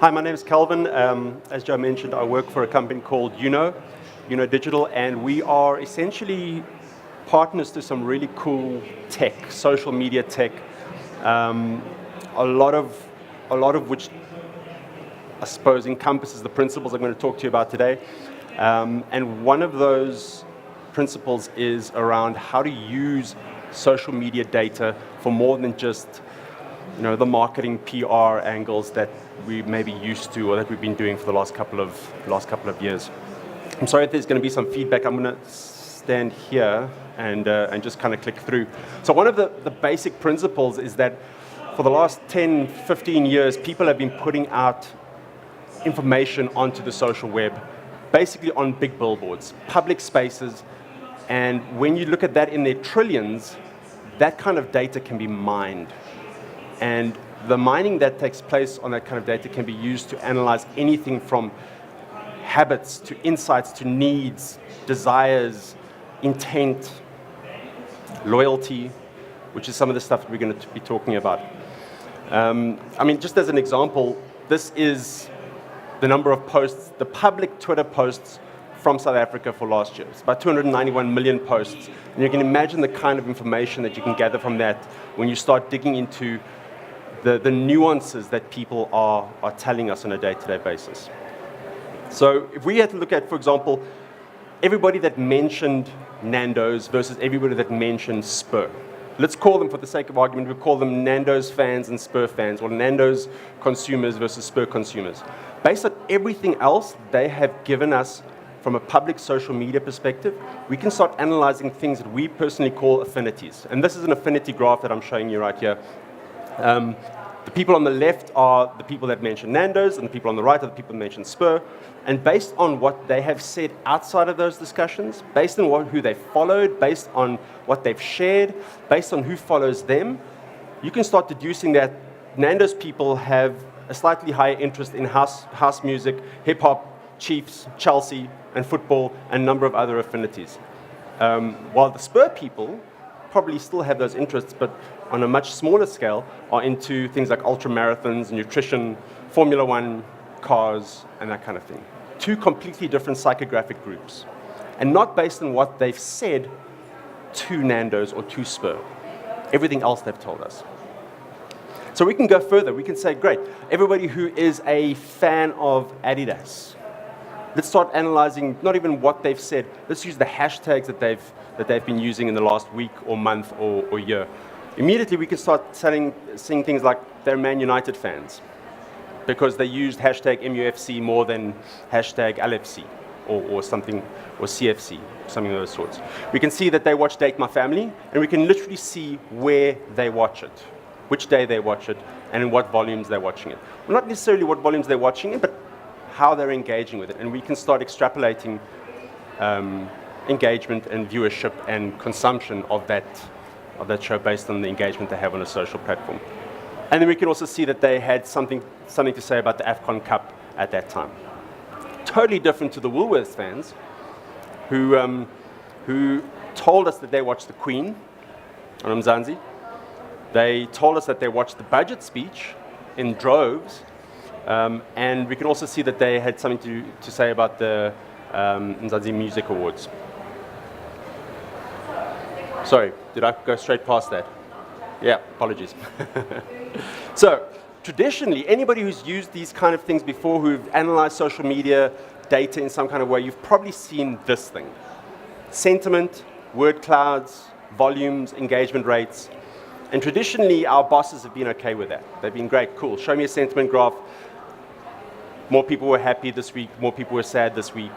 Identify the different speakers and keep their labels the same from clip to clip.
Speaker 1: Hi, my name is Kelvin. As Joe mentioned, I work for a company called Uno Digital, and we are essentially partners to some really cool tech, social media tech, a lot of which I suppose encompasses the principles I'm going to talk to you about today. And one of those principles is around how to use social media data for more than just the marketing PR angles that we may be used to or that we've been doing for the last couple of years. I'm sorry if there's going to be some feedback. I'm going to stand here and just kind of click through. So one of the basic principles is that for the last 10, 15 years, people have been putting out information onto the social web, basically on big billboards, public spaces, and when you look at that in their trillions, that kind of data can be mined. And the mining that takes place on that kind of data can be used to analyze anything from habits to insights to needs, desires, intent, loyalty, which is some of the stuff that we're going to be talking about. Just as an example, this is the number of posts, the public Twitter posts from South Africa for last year. It's about 291 million posts. And you can imagine the kind of information that you can gather from that when you start digging into the nuances that people are telling us on a day-to-day basis. So if we had to look at, for example, everybody that mentioned Nando's versus everybody that mentioned Spur. Let's call them, for the sake of argument, we'll call them Nando's fans and Spur fans, or Nando's consumers versus Spur consumers. Based on everything else they have given us from a public social media perspective, we can start analyzing things that we personally call affinities. And this is an affinity graph that I'm showing you right here. The people on the left are the people that mention Nando's, and the people on the right are the people that mention Spur. And based on what they have said outside of those discussions, based on who they followed, based on what they've shared, based on who follows them, you can start deducing that Nando's people have a slightly higher interest in house music, hip-hop, Chiefs, Chelsea, and football, and a number of other affinities. While the Spur people probably still have those interests, but on a much smaller scale, are into things like ultramarathons, nutrition, Formula One, cars, and that kind of thing. Two completely different psychographic groups, and not based on what they've said to Nando's or to Spur. Everything else they've told us. So we can go further. We can say, great, everybody who is a fan of Adidas, let's start analyzing not even what they've said. Let's use the hashtags that they've been using in the last week or month or year. Immediately we can start seeing things like they're Man United fans because they used hashtag MUFC more than hashtag LFC or something, or CFC, something of those sorts. We can see that they watch Date My Family, and we can literally see where they watch it, which day they watch it, and in what volumes they're watching it. Well, not necessarily what volumes they're watching it, but how they're engaging with it. And we can start extrapolating engagement and viewership and consumption of that show based on the engagement they have on a social platform. And then we can also see that they had something to say about the AFCON Cup at that time. Totally different to the Woolworths fans who told us that they watched the Queen on Mzansi. They told us that they watched the budget speech in droves. And we can also see that they had something to say about the Mzansi Music Awards. Sorry, did I go straight past that? Yeah, apologies. So, traditionally, anybody who's used these kind of things before, who've analyzed social media data in some kind of way, you've probably seen this thing. Sentiment, word clouds, volumes, engagement rates. And traditionally, our bosses have been okay with that. They've been great, cool, show me a sentiment graph. More people were happy this week, more people were sad this week.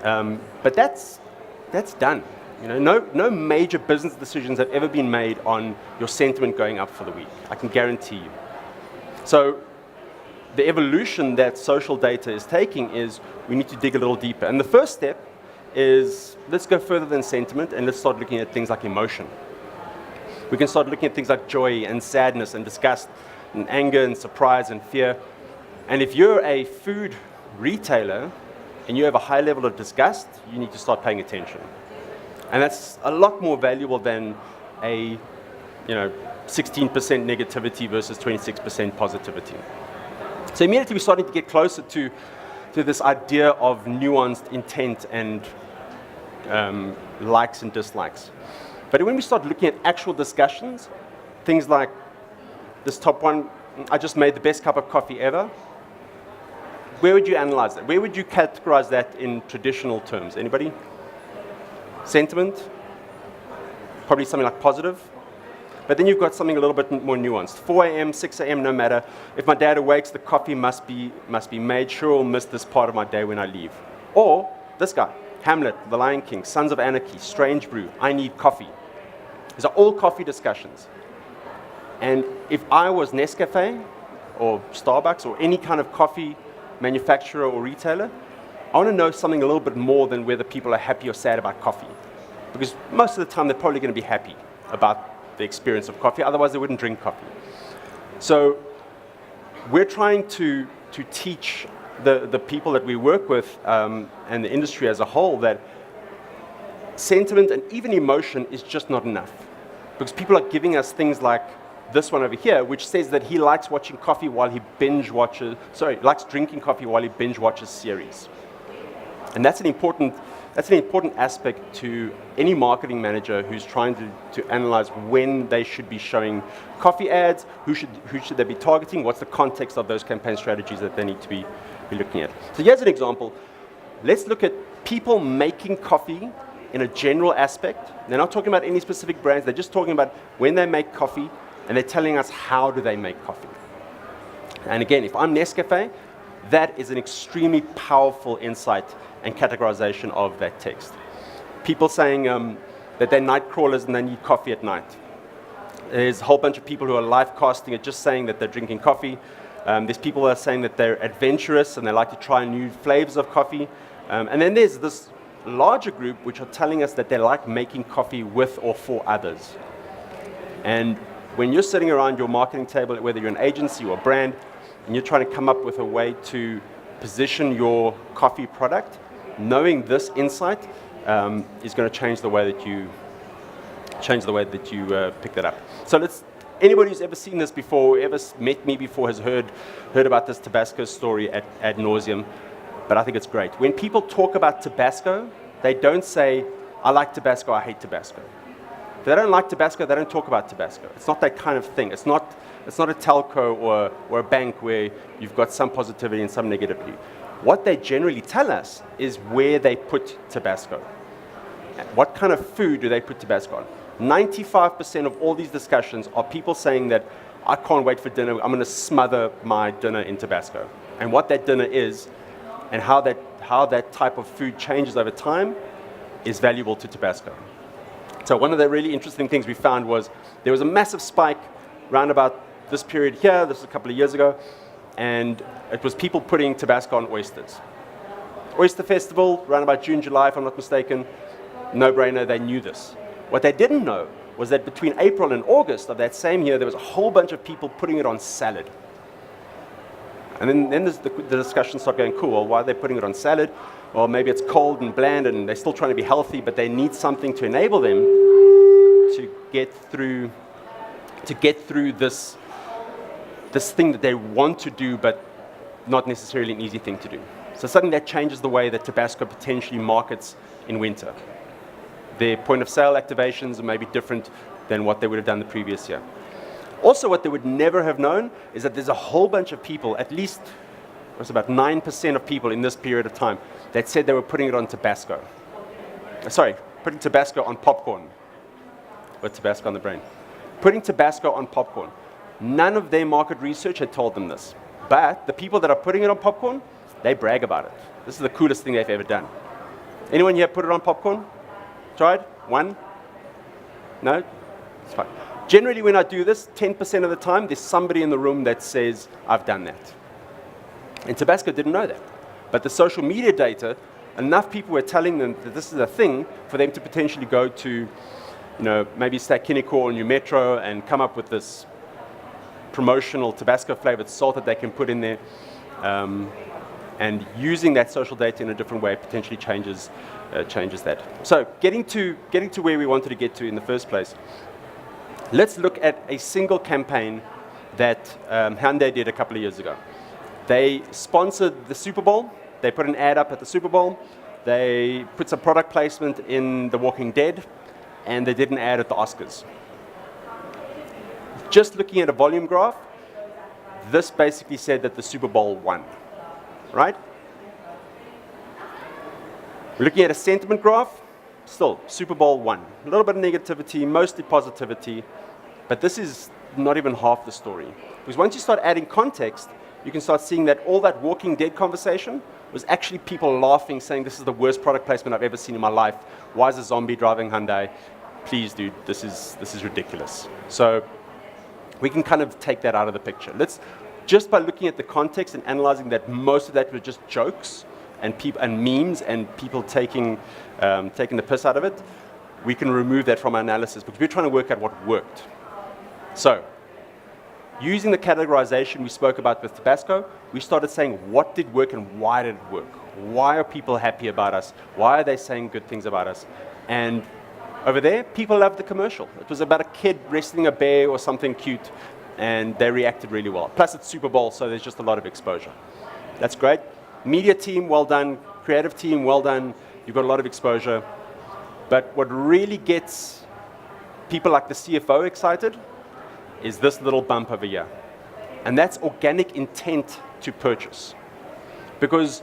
Speaker 1: But that's done. No major business decisions have ever been made on your sentiment going up for the week. I can guarantee you. So the evolution that social data is taking is we need to dig a little deeper. And the first step is let's go further than sentiment and let's start looking at things like emotion. We can start looking at things like joy and sadness and disgust and anger and surprise and fear. And if you're a food retailer and you have a high level of disgust, you need to start paying attention. And that's a lot more valuable than a 16% negativity versus 26% positivity. So immediately we're starting to get closer to this idea of nuanced intent and likes and dislikes. But when we start looking at actual discussions, things like this top one, I just made the best cup of coffee ever. Where would you analyze that? Where would you categorize that in traditional terms? Anybody? Sentiment? Probably something like positive. But then you've got something a little bit more nuanced. 4 a.m., 6 a.m., no matter. If my dad awakes, the coffee must be made. Sure, I'll miss this part of my day when I leave. Or this guy, Hamlet, The Lion King, Sons of Anarchy, Strange Brew, I Need Coffee. These are all coffee discussions. And if I was Nescafe or Starbucks or any kind of coffee manufacturer or retailer, I want to know something a little bit more than whether people are happy or sad about coffee. Because most of the time, they're probably going to be happy about the experience of coffee, otherwise they wouldn't drink coffee. So we're trying to teach the people that we work with and the industry as a whole that sentiment and even emotion is just not enough. Because people are giving us things like this one over here, which says that he likes watching coffee while he likes drinking coffee while he binge watches series. And that's an important aspect to any marketing manager who's trying to analyze when they should be showing coffee ads, who should they be targeting, what's the context of those campaign strategies that they need to be looking at. So here's an example. Let's look at people making coffee in a general aspect. They're not talking about any specific brands, they're just talking about when they make coffee, and they're telling us how do they make coffee. And again, if I'm Nescafe, that is an extremely powerful insight and categorization of that text. People saying that they're night crawlers and they need coffee at night. There's a whole bunch of people who are live casting it, just saying that they're drinking coffee. There's people who are saying that they're adventurous and they like to try new flavors of coffee. And then there's this larger group which are telling us that they like making coffee with or for others. And when you're sitting around your marketing table, whether you're an agency or a brand, and you're trying to come up with a way to position your coffee product, knowing this insight is going to change the way that you pick that up. So anybody who's ever seen this before, ever met me before, has heard about this Tabasco story ad nauseum, but I think it's great. When people talk about Tabasco, they don't say, I like Tabasco, I hate Tabasco. If they don't like Tabasco, they don't talk about Tabasco. It's not that kind of thing. It's not a telco or a bank where you've got some positivity and some negativity. What they generally tell us is where they put Tabasco. What kind of food do they put Tabasco on? 95% of all these discussions are people saying that I can't wait for dinner, I'm going to smother my dinner in Tabasco. And what that dinner is and how that type of food changes over time is valuable to Tabasco. So one of the really interesting things we found was there was a massive spike around about this period here, this was a couple of years ago, and it was people putting Tabasco on oysters. Oyster Festival, around about June, July, if I'm not mistaken, no-brainer, they knew this. What they didn't know was that between April and August of that same year, there was a whole bunch of people putting it on salad. And then the discussion started going, cool, well, why are they putting it on salad? Well, maybe it's cold and bland and they're still trying to be healthy, but they need something to enable them to get through this thing that they want to do, but not necessarily an easy thing to do. So something that changes the way that Tabasco potentially markets in winter. Their point of sale activations are maybe different than what they would have done the previous year. Also, what they would never have known is that there's a whole bunch of people, at least it was about 9% of people in this period of time, that said they were putting it on Tabasco. Putting Tabasco on popcorn. With Tabasco on the brain. Putting Tabasco on popcorn. None of their market research had told them this. But the people that are putting it on popcorn, they brag about it. This is the coolest thing they've ever done. Anyone here put it on popcorn? Tried? One? No? It's fine. Generally, when I do this, 10% of the time, there's somebody in the room that says, I've done that. And Tabasco didn't know that. But the social media data, enough people were telling them that this is a thing for them to potentially go to, maybe Stackinico or New Metro and come up with this promotional Tabasco flavored salt that they can put in there. And using that social data in a different way potentially changes that. So getting to where we wanted to get to in the first place, let's look at a single campaign that Hyundai did a couple of years ago. They sponsored the Super Bowl. They put an ad up at the Super Bowl. They put some product placement in The Walking Dead, and they did an ad at the Oscars. Just looking at a volume graph, this basically said that the Super Bowl won, right? We're looking at a sentiment graph, still, Super Bowl won. A little bit of negativity, mostly positivity, but this is not even half the story. Because once you start adding context, you can start seeing that all that Walking Dead conversation was actually people laughing, saying this is the worst product placement I've ever seen in my life. Why is a zombie driving Hyundai? Please, dude, this is ridiculous. So we can kind of take that out of the picture. Let's, just by looking at the context and analyzing that most of that were just jokes and memes and people taking the piss out of it, we can remove that from our analysis because we're trying to work out what worked. So, using the categorization we spoke about with Tabasco, we started saying what did work and why did it work? Why are people happy about us? Why are they saying good things about us? And over there, people loved the commercial. It was about a kid wrestling a bear or something cute, and they reacted really well. Plus, it's Super Bowl, so there's just a lot of exposure. That's great. Media team, well done. Creative team, well done. You've got a lot of exposure. But what really gets people like the CFO excited is this little bump over here. And that's organic intent to purchase. Because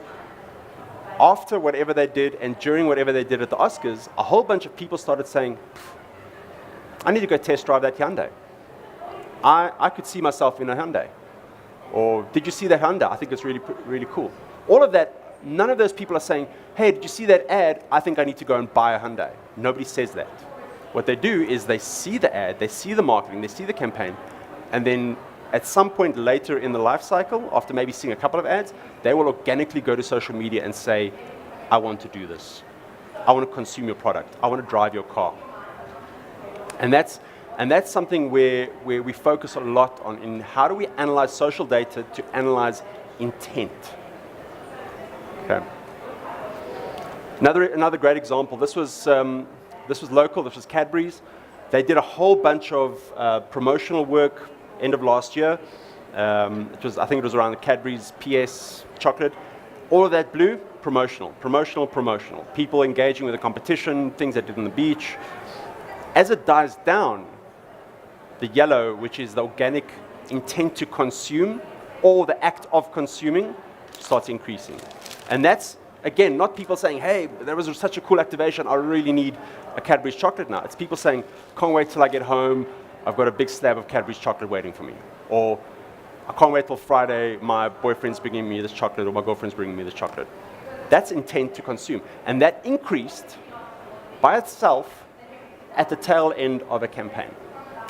Speaker 1: after whatever they did and during whatever they did at the Oscars, a whole bunch of people started saying, I need to go test drive that Hyundai. I could see myself in a Hyundai. Or, did you see that Hyundai? I think it's really, really cool. All of that, none of those people are saying, hey, did you see that ad? I think I need to go and buy a Hyundai. Nobody says that. What they do is they see the ad, they see the marketing, they see the campaign, and then at some point later in the life cycle, after maybe seeing a couple of ads, they will organically go to social media and say, I want to do this. I want to consume your product. I want to drive your car. And that's something where we focus a lot on in how do we analyze social data to analyze intent. Okay. Another great example. This was local. This was Cadbury's. They did a whole bunch of promotional work end of last year. I think it was around the Cadbury's PS chocolate. All of that blue, promotional. People engaging with the competition, things they did on the beach. As it dies down, the yellow, which is the organic intent to consume, or the act of consuming, starts increasing. And that's, again, not people saying, hey, there was such a cool activation, I really need a Cadbury's chocolate now. It's people saying, can't wait till I get home, I've got a big slab of Cadbury's chocolate waiting for me. Or, I can't wait till Friday, my boyfriend's bringing me this chocolate, or my girlfriend's bringing me this chocolate. That's intent to consume. And that increased by itself at the tail end of a campaign.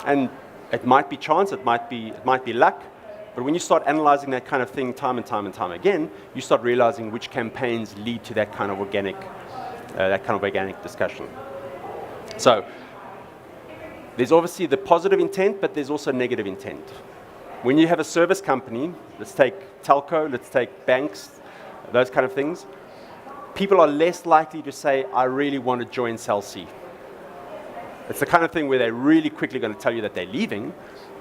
Speaker 1: And it might be chance, it might be luck, but when you start analyzing that kind of thing time and time again, you start realizing which campaigns lead to that kind of organic discussion. So there's obviously the positive intent, but there's also negative intent. When you have a service company, let's take telco, let's take banks, those kind of things, people are less likely to say, I really want to join Cell C. It's the kind of thing where they're really quickly going to tell you that they're leaving,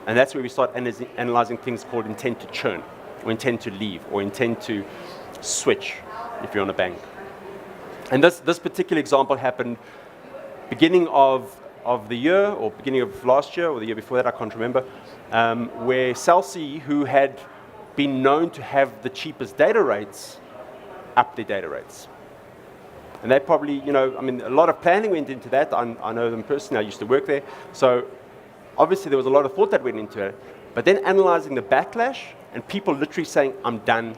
Speaker 1: and that's where we start analyzing things called intent to churn, or intent to leave, or intent to switch if you're on a bank. And this particular example happened beginning of the year, or beginning of last year, or the year before that, I can't remember, where Cell C, who had been known to have the cheapest data rates, upped their data rates. And they probably, a lot of planning went into that. I know them personally, I used to work there. So obviously there was a lot of thought that went into it. But then analyzing the backlash and people literally saying, I'm done.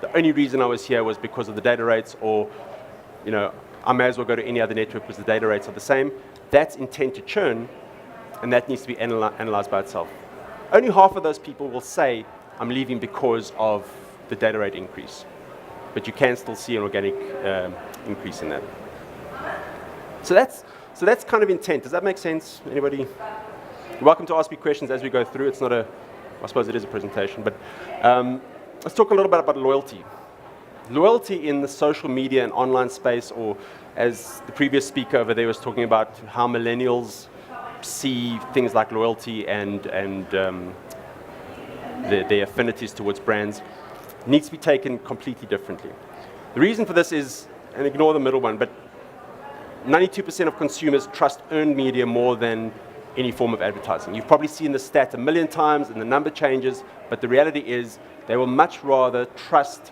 Speaker 1: The only reason I was here was because of the data rates, or, I may as well go to any other network because the data rates are the same. That's intent to churn, and that needs to be analyzed by itself. Only half of those people will say, I'm leaving because of the data rate increase. But you can still see an organic increase in that. So that's kind of intent. Does that make sense? Anybody? You're welcome to ask me questions as we go through. It's not I suppose it is a presentation, but let's talk a little bit about loyalty. Loyalty in the social media and online space, or as the previous speaker over there was talking about how millennials see things like loyalty and their affinities towards brands. needs to be taken completely differently. The reason for this is, and ignore the middle one, but 92% of consumers trust earned media more than any form of advertising. You've probably seen the stat a million times and the number changes, but the reality is they will much rather trust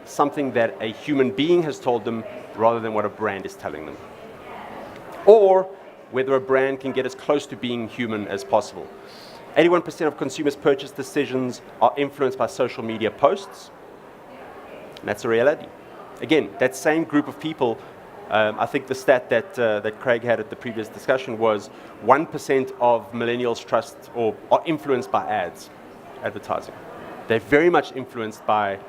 Speaker 1: something that a human being has told them rather than what a brand is telling them. Or whether a brand can get as close to being human as possible. 81% of consumers' purchase decisions are influenced by social media posts, and that's a reality. Again, that same group of people, I think the stat that Craig had at the previous discussion was 1% of millennials trust or are influenced by advertising. They're very much influenced by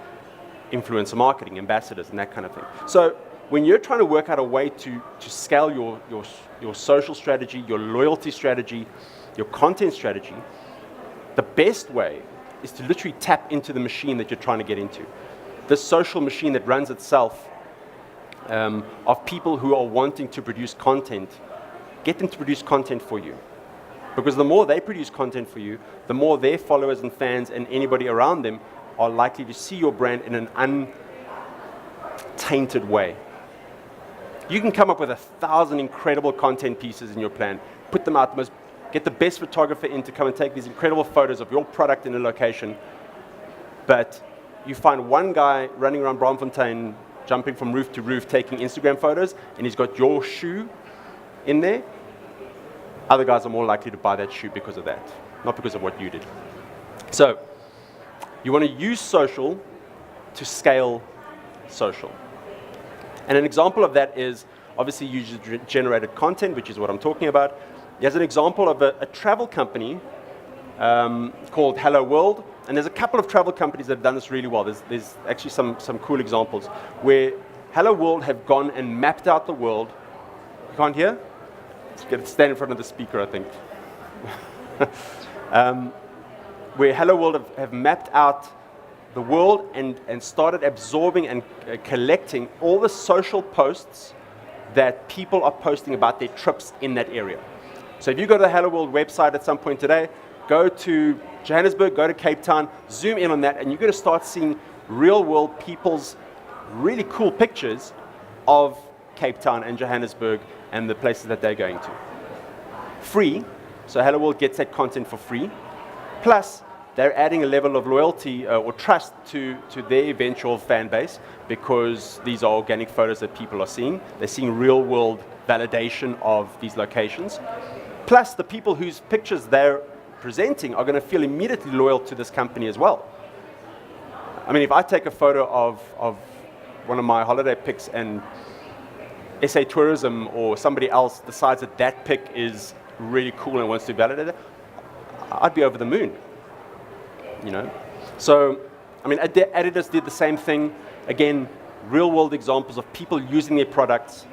Speaker 1: influencer marketing, ambassadors, and that kind of thing. So when you're trying to work out a way to scale your social strategy, your loyalty strategy, your content strategy, the best way is to literally tap into the machine that you're trying to get into. The social machine that runs itself of people who are wanting to produce content, get them to produce content for you. Because the more they produce content for you, the more their followers and fans and anybody around them are likely to see your brand in an untainted way. You can come up with 1,000 incredible content pieces in your plan, put them out, get the best photographer in to come and take these incredible photos of your product in a location, but you find one guy running around Braamfontein, jumping from roof to roof, taking Instagram photos, and he's got your shoe in there. Other guys are more likely to buy that shoe because of that, not because of what you did. So you want to use social to scale social. And an example of that is obviously user-generated content, which is what I'm talking about. There's an example of a travel company called Hello World, and there's a couple of travel companies that have done this really well. There's actually some cool examples where Hello World have gone and mapped out the world. You can't hear? Let's get it, stand in front of the speaker, I think. Where Hello World have mapped out the world and started absorbing and collecting all the social posts that people are posting about their trips in that area. So if you go to the Hello World website at some point today, go to Johannesburg, go to Cape Town, zoom in on that, and you're going to start seeing real world people's really cool pictures of Cape Town and Johannesburg and the places that they're going to. Free, so Hello World gets that content for free, plus they're adding a level of loyalty or trust to their eventual fan base because these are organic photos that people are seeing. They're seeing real world validation of these locations. Plus the people whose pictures they're presenting are going to feel immediately loyal to this company as well. I mean, if I take a photo of one of my holiday pics and SA Tourism or somebody else decides that that pic is really cool and wants to validate it, I'd be over the moon. You know, so I mean, Adidas did the same thing. Again, real-world examples of people using their products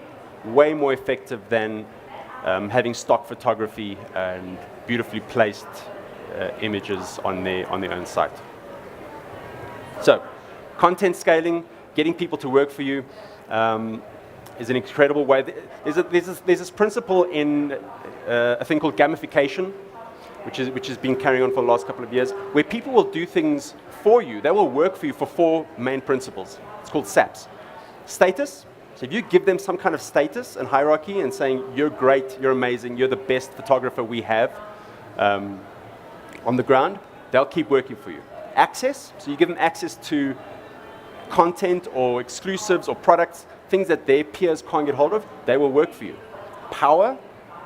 Speaker 1: way more effective than having stock photography and beautifully placed images on their own site. So, content scaling, getting people to work for you, is an incredible way. There's this principle in a thing called gamification, which has been carrying on for the last couple of years, where people will do things for you. They will work for you for 4 main principles. It's called SAPs. Status. So if you give them some kind of status and hierarchy and saying, you're great, you're amazing, you're the best photographer we have on the ground, they'll keep working for you. Access. So you give them access to content or exclusives or products, things that their peers can't get hold of, they will work for you. Power.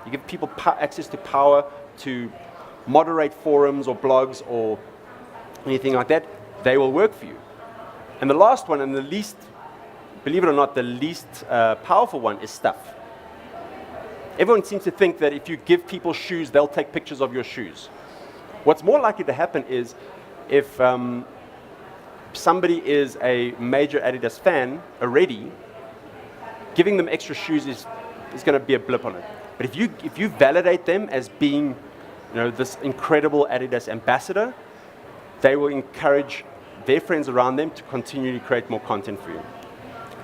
Speaker 1: You give people access to power to moderate forums or blogs or anything like that, they will work for you. And the last one, and the least, believe it or not, the least powerful one is stuff. Everyone seems to think that if you give people shoes, they'll take pictures of your shoes. What's more likely to happen is if somebody is a major Adidas fan already, giving them extra shoes is going to be a blip on it. But if you validate them as being, you know, this incredible Adidas ambassador, they will encourage their friends around them to continue to create more content for you.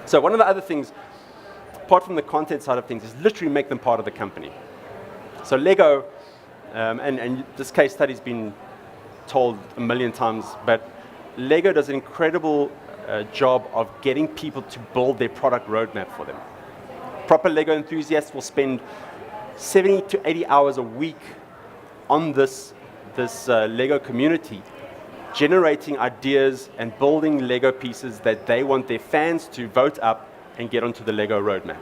Speaker 1: So one of the other things, apart from the content side of things, is literally make them part of the company. So Lego, and this case study's been told a million times, but Lego does an incredible job of getting people to build their product roadmap for them. Proper Lego enthusiasts will spend 70 to 80 hours a week on this Lego community, generating ideas and building Lego pieces that they want their fans to vote up and get onto the Lego roadmap.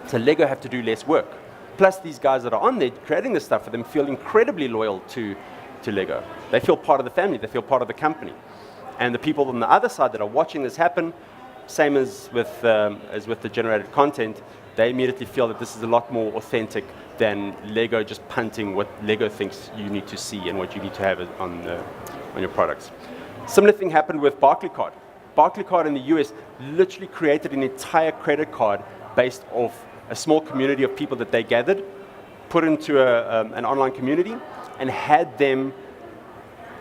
Speaker 1: So Lego have to do less work. Plus, these guys that are on there creating this stuff for them feel incredibly loyal to Lego. They feel part of the family, they feel part of the company. And the people on the other side that are watching this happen, same as with the generated content, they immediately feel that this is a lot more authentic than Lego just punting what Lego thinks you need to see and what you need to have on your products. Similar thing happened with Barclaycard. Barclaycard in the US literally created an entire credit card based off a small community of people that they gathered, put into an online community, and had them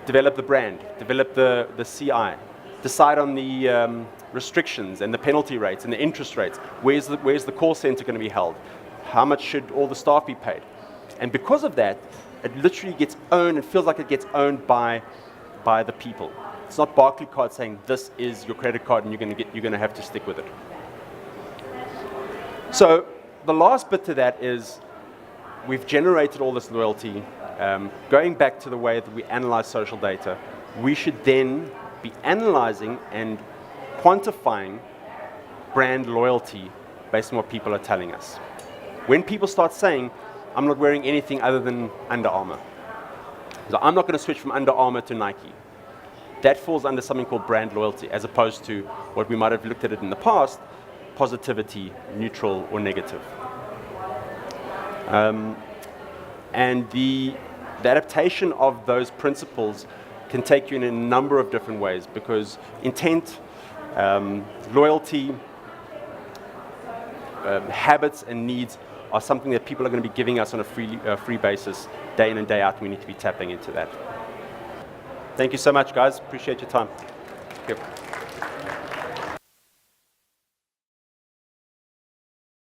Speaker 1: develop the brand, develop the CI, decide on the restrictions and the penalty rates and the interest rates. Where's the call center going to be held? How much should all the staff be paid? And because of that, it literally gets owned and feels like it gets owned by the people. It's not Barclaycard saying this is your credit card and you're going to have to stick with it. So the last bit to that is we've generated all this loyalty. Going back to the way that we analyze social data, we should then be analyzing and quantifying brand loyalty based on what people are telling us. When people start saying, I'm not wearing anything other than Under Armour, so I'm not going to switch from Under Armour to Nike, that falls under something called brand loyalty, as opposed to what we might have looked at it in the past, positivity, neutral, or negative. And the adaptation of those principles can take you in a number of different ways, because intent, loyalty, habits and needs are something that people are going to be giving us on a free basis, day in and day out. We need to be tapping into that. Thank you so much, guys. Appreciate your time. Thank you.